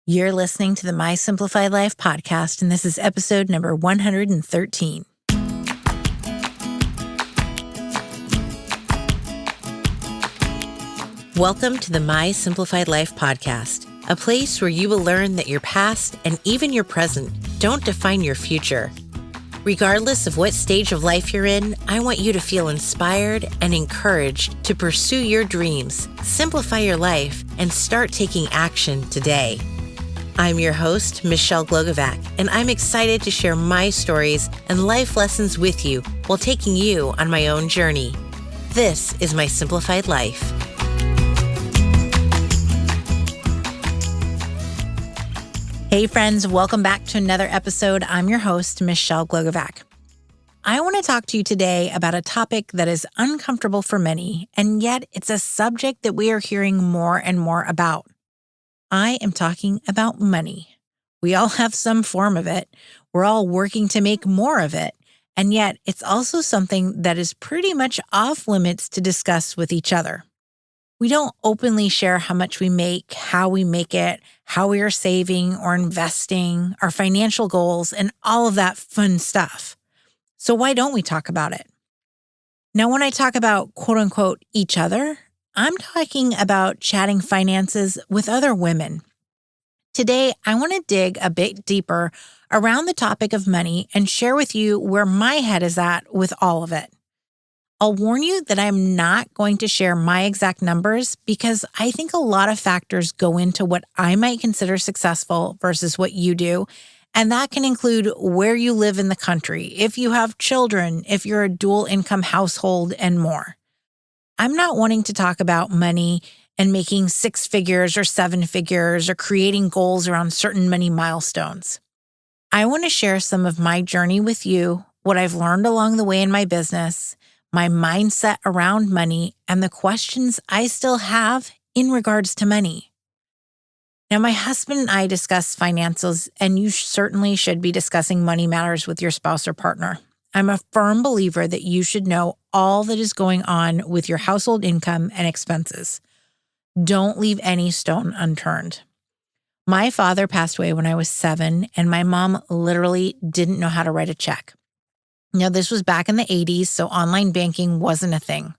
You're listening to the My Simplified Life podcast, and this is episode number 113. Welcome to the My Simplified Life podcast, a place where you will learn that your past and even your present don't define your future. Regardless of what stage of life you're in, I want you to feel inspired and encouraged to pursue your dreams, simplify your life, and start taking action today. I'm your host, Michelle Glogovac, and I'm excited to share my stories and life lessons with you while taking you on my own journey. This is My Simplified Life. Hey friends, welcome back to another episode. I'm your host, Michelle Glogovac. I want to talk to you today about a topic that is uncomfortable for many, and yet it's a subject that we are hearing more and more about. I am talking about money. We all have some form of it. We're all working to make more of it, and yet it's also something that is pretty much off limits to discuss with each other. We don't openly share how much we make, how we make it, how we are saving or investing, our financial goals, and all of that fun stuff. So why don't we talk about it? Now, when I talk about quote unquote each other, I'm talking about chatting finances with other women. Today, I want to dig a bit deeper around the topic of money and share with you where my head is at with all of it. I'll warn you that I'm not going to share my exact numbers because I think a lot of factors go into what I might consider successful versus what you do. And that can include where you live in the country, if you have children, if you're a dual income household, and more. I'm not wanting to talk about money and making 6 figures or 7 figures or creating goals around certain money milestones. I want to share some of my journey with you, what I've learned along the way in my business, my mindset around money, and the questions I still have in regards to money. Now, my husband and I discuss finances, and you certainly should be discussing money matters with your spouse or partner. I'm a firm believer that you should know all that is going on with your household income and expenses. Don't leave any stone unturned. My father passed away when I was 7, and my mom literally didn't know how to write a check. Now, this was back in the 80s, so online banking wasn't a thing.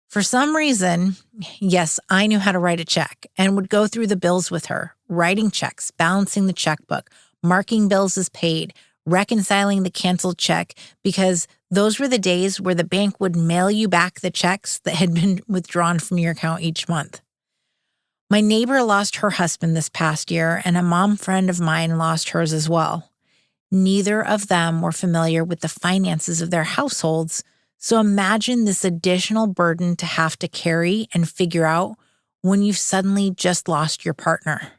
For some reason, yes, I knew how to write a check and would go through the bills with her, writing checks, balancing the checkbook, marking bills as paid, reconciling the canceled check, because those were the days where the bank would mail you back the checks that had been withdrawn from your account each month. My neighbor lost her husband this past year, and a mom friend of mine lost hers as well. Neither of them were familiar with the finances of their households, so imagine this additional burden to have to carry and figure out when you've suddenly just lost your partner.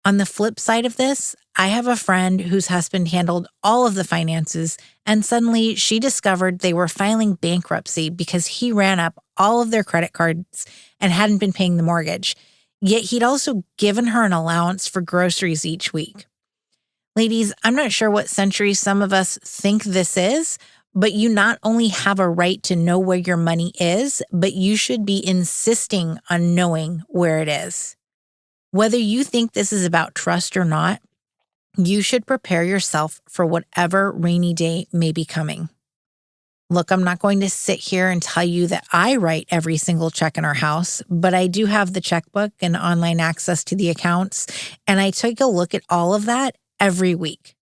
On the flip side of this, I have a friend whose husband handled all of the finances, and suddenly she discovered they were filing bankruptcy because he ran up all of their credit cards and hadn't been paying the mortgage, yet he'd also given her an allowance for groceries each week. Ladies, I'm not sure what century some of us think this is, but you not only have a right to know where your money is, but you should be insisting on knowing where it is. Whether you think this is about trust or not, you should prepare yourself for whatever rainy day may be coming. Look, I'm not going to sit here and tell you that I write every single check in our house, but I do have the checkbook and online access to the accounts, and I take a look at all of that every week.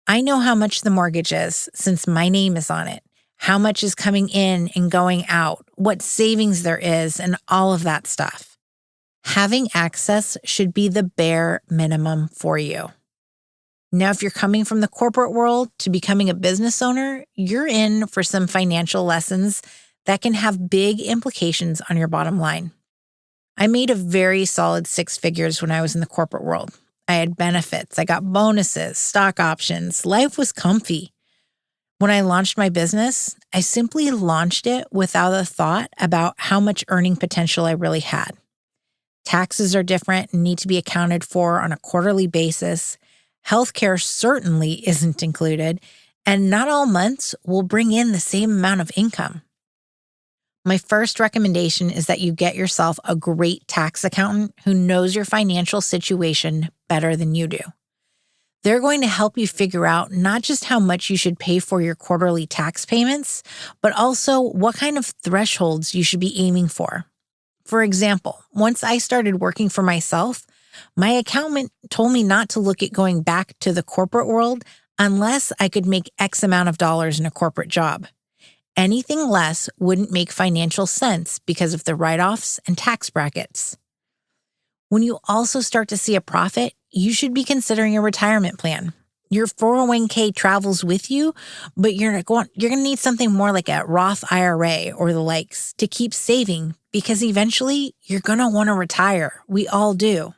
I know how much the mortgage is since my name is on it, how much is coming in and going out, what savings there is, and all of that stuff. Having access should be the bare minimum for you. Now, if you're coming from the corporate world to becoming a business owner, you're in for some financial lessons that can have big implications on your bottom line. I made a very solid 6 figures when I was in the corporate world. I had benefits, I got bonuses, stock options, life was comfy. When I launched my business, I simply launched it without a thought about how much earning potential I really had. Taxes are different and need to be accounted for on a quarterly basis. Healthcare certainly isn't included, and not all months will bring in the same amount of income. My first recommendation is that you get yourself a great tax accountant who knows your financial situation better than you do. They're going to help you figure out not just how much you should pay for your quarterly tax payments, but also what kind of thresholds you should be aiming for. For example, once I started working for myself, my accountant told me not to look at going back to the corporate world unless I could make X amount of dollars in a corporate job. Anything less wouldn't make financial sense because of the write-offs and tax brackets. When you also start to see a profit, you should be considering a retirement plan. Your 401k travels with you, but you're going to need something more like a Roth IRA or the likes to keep saving because eventually you're going to want to retire. We all do.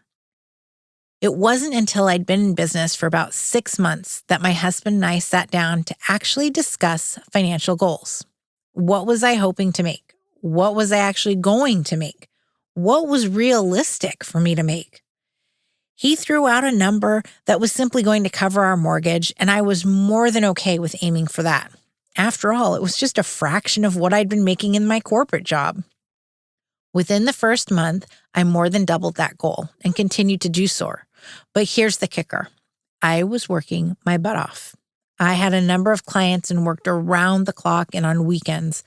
It wasn't until I'd been in business for about 6 months that my husband and I sat down to actually discuss financial goals. What was I hoping to make? What was I actually going to make? What was realistic for me to make? He threw out a number that was simply going to cover our mortgage, and I was more than okay with aiming for that. After all, it was just a fraction of what I'd been making in my corporate job. Within the first month, I more than doubled that goal and continued to do so. But here's the kicker. I was working my butt off. I had a number of clients and worked around the clock and on weekends.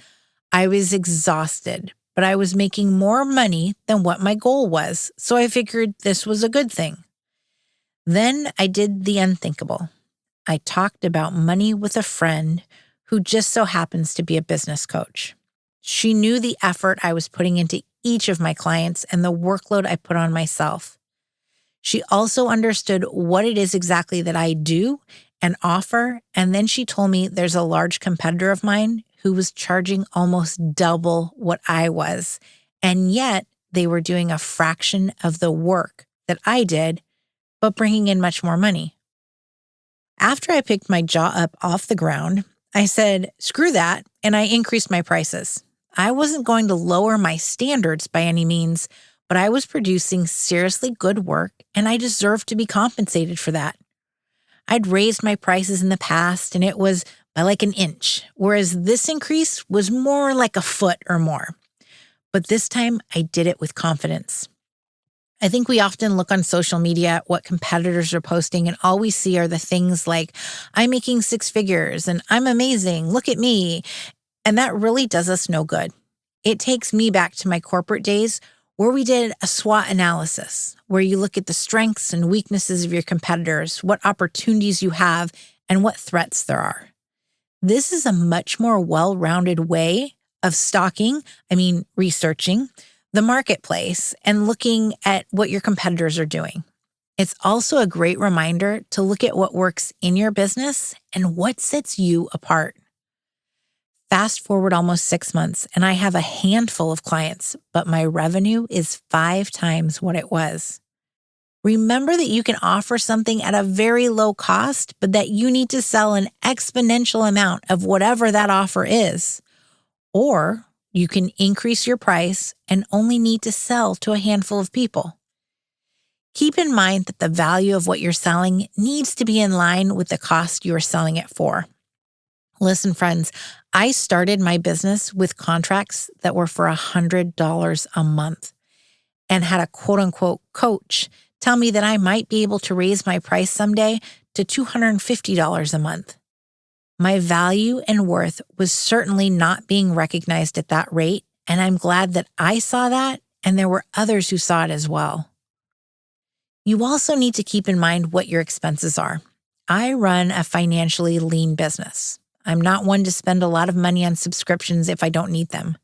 I was exhausted, but I was making more money than what my goal was, so I figured this was a good thing. Then I did the unthinkable. I talked about money with a friend who just so happens to be a business coach. She knew the effort I was putting into each of my clients and the workload I put on myself. She also understood what it is exactly that I do and offer, and then she told me there's a large competitor of mine who was charging almost double what I was, and yet they were doing a fraction of the work that I did, but bringing in much more money. After I picked my jaw up off the ground, I said, screw that, and I increased my prices. I wasn't going to lower my standards by any means, but I was producing seriously good work, and I deserved to be compensated for that. I'd raised my prices in the past, and it was by like an inch, whereas this increase was more like a foot or more. But this time, I did it with confidence. I think we often look on social media at what competitors are posting, and all we see are the things like, I'm making 6 figures, and I'm amazing, look at me. And that really does us no good. It takes me back to my corporate days where we did a SWOT analysis, where you look at the strengths and weaknesses of your competitors, what opportunities you have, and what threats there are. This is a much more well-rounded way of researching the marketplace and looking at what your competitors are doing. It's also a great reminder to look at what works in your business and what sets you apart. Fast forward almost 6 months, and I have a handful of clients, but my revenue is 5 times what it was. Remember that you can offer something at a very low cost, but that you need to sell an exponential amount of whatever that offer is. Or you can increase your price and only need to sell to a handful of people. Keep in mind that the value of what you're selling needs to be in line with the cost you are selling it for. Listen, friends, I started my business with contracts that were for $100 a month and had a quote-unquote coach tell me that I might be able to raise my price someday to $250 a month. My value and worth was certainly not being recognized at that rate, and I'm glad that I saw that and there were others who saw it as well. You also need to keep in mind what your expenses are. I run a financially lean business. I'm not one to spend a lot of money on subscriptions if I don't need them.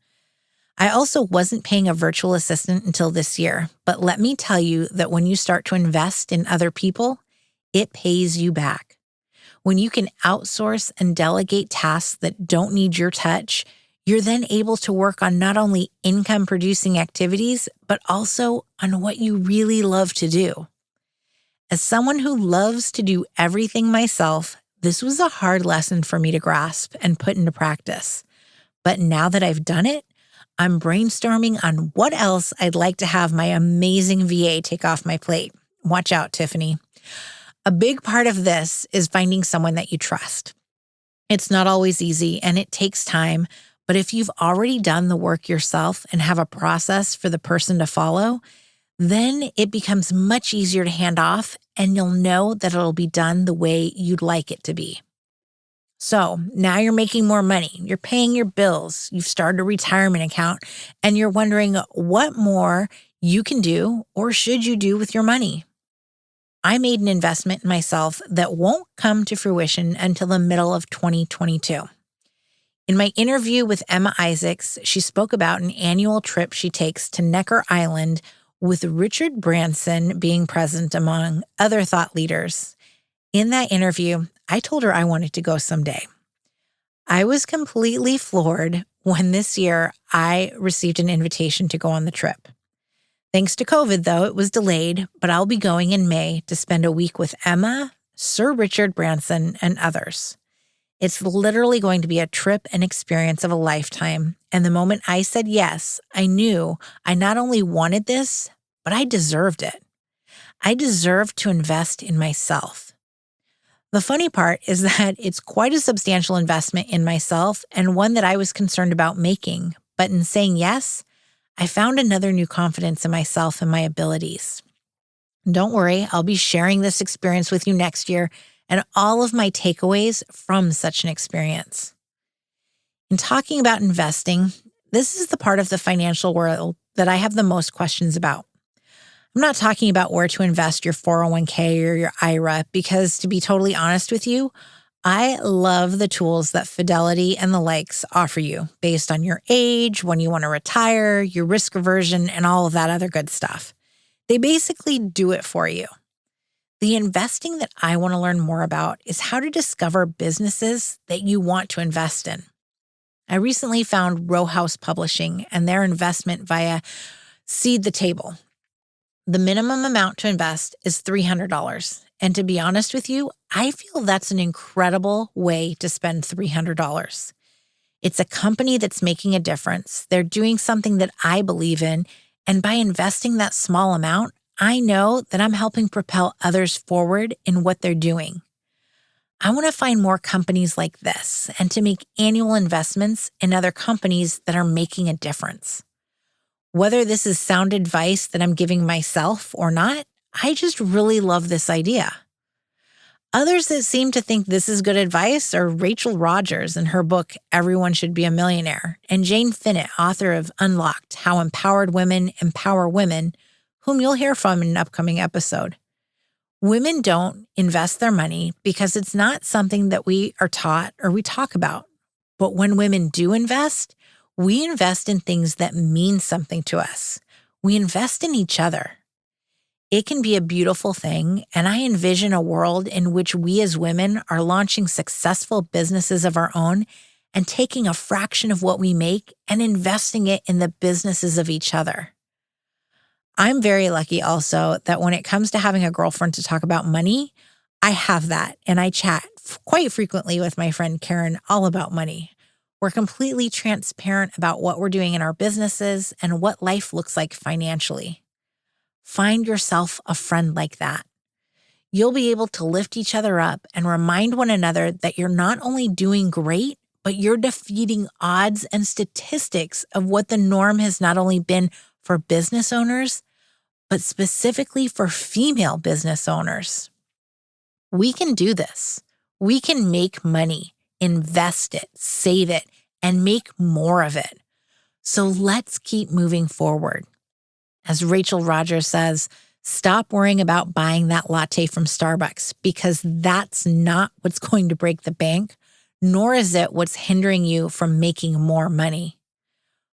I also wasn't paying a virtual assistant until this year, but let me tell you that when you start to invest in other people, it pays you back. When you can outsource and delegate tasks that don't need your touch, you're then able to work on not only income-producing activities, but also on what you really love to do. As someone who loves to do everything myself, this was a hard lesson for me to grasp and put into practice. But now that I've done it, I'm brainstorming on what else I'd like to have my amazing VA take off my plate. Watch out, Tiffany. A big part of this is finding someone that you trust. It's not always easy and it takes time, But if you've already done the work yourself and have a process for the person to follow, then it becomes much easier to hand off and you'll know that it'll be done the way you'd like it to be. So now you're making more money, you're paying your bills, you've started a retirement account, and you're wondering what more you can do or should you do with your money. I made an investment in myself that won't come to fruition until the middle of 2022. In my interview with Emma Isaacs, she spoke about an annual trip she takes to Necker Island with Richard Branson being present among other thought leaders. In that interview, I told her I wanted to go someday. I was completely floored when this year I received an invitation to go on the trip. Thanks to COVID, though, it was delayed, but I'll be going in May to spend a week with Emma, Sir Richard Branson, and others. It's literally going to be a trip and experience of a lifetime. And the moment I said yes, I knew I not only wanted this, but I deserved it. I deserved to invest in myself. The funny part is that it's quite a substantial investment in myself and one that I was concerned about making. But in saying yes, I found another new confidence in myself and my abilities. Don't worry, I'll be sharing this experience with you next year and all of my takeaways from such an experience. In talking about investing, this is the part of the financial world that I have the most questions about. I'm not talking about where to invest your 401k or your IRA because, to be totally honest with you, I love the tools that Fidelity and the likes offer you based on your age, when you want to retire, your risk aversion, and all of that other good stuff. They basically do it for you. The investing that I want to learn more about is how to discover businesses that you want to invest in. I recently found Row House Publishing and their investment via Seed the Table. The minimum amount to invest is $300. And to be honest with you, I feel that's an incredible way to spend $300. It's a company that's making a difference. They're doing something that I believe in. And by investing that small amount, I know that I'm helping propel others forward in what they're doing. I want to find more companies like this and to make annual investments in other companies that are making a difference. Whether this is sound advice that I'm giving myself or not, I just really love this idea. Others that seem to think this is good advice are Rachel Rodgers in her book, Everyone Should Be a Millionaire, and Jane Finette, author of Unlocked, How Empowered Women Empower Women, whom you'll hear from in an upcoming episode. Women don't invest their money because it's not something that we are taught or we talk about. But when women do invest, we invest in things that mean something to us. We invest in each other. It can be a beautiful thing, and I envision a world in which we as women are launching successful businesses of our own and taking a fraction of what we make and investing it in the businesses of each other. I'm very lucky also that when it comes to having a girlfriend to talk about money, I have that, and I chat quite frequently with my friend Karen all about money. We're completely transparent about what we're doing in our businesses and what life looks like financially. Find yourself a friend like that. You'll be able to lift each other up and remind one another that you're not only doing great, but you're defeating odds and statistics of what the norm has not only been for business owners, but specifically for female business owners. We can do this. We can make money, invest it, save it, and make more of it. So let's keep moving forward. As Rachel Rodgers says, stop worrying about buying that latte from Starbucks because that's not what's going to break the bank, nor is it what's hindering you from making more money.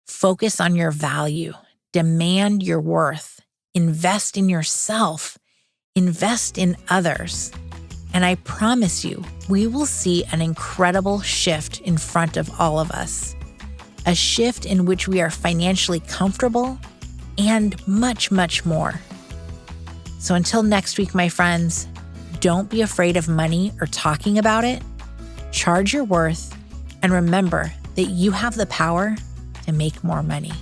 Focus on your value. Demand your worth. Invest in yourself. Invest in others. And I promise you, we will see an incredible shift in front of all of us. A shift in which we are financially comfortable and much, much more. So until next week, my friends, don't be afraid of money or talking about it. Charge your worth and remember that you have the power to make more money.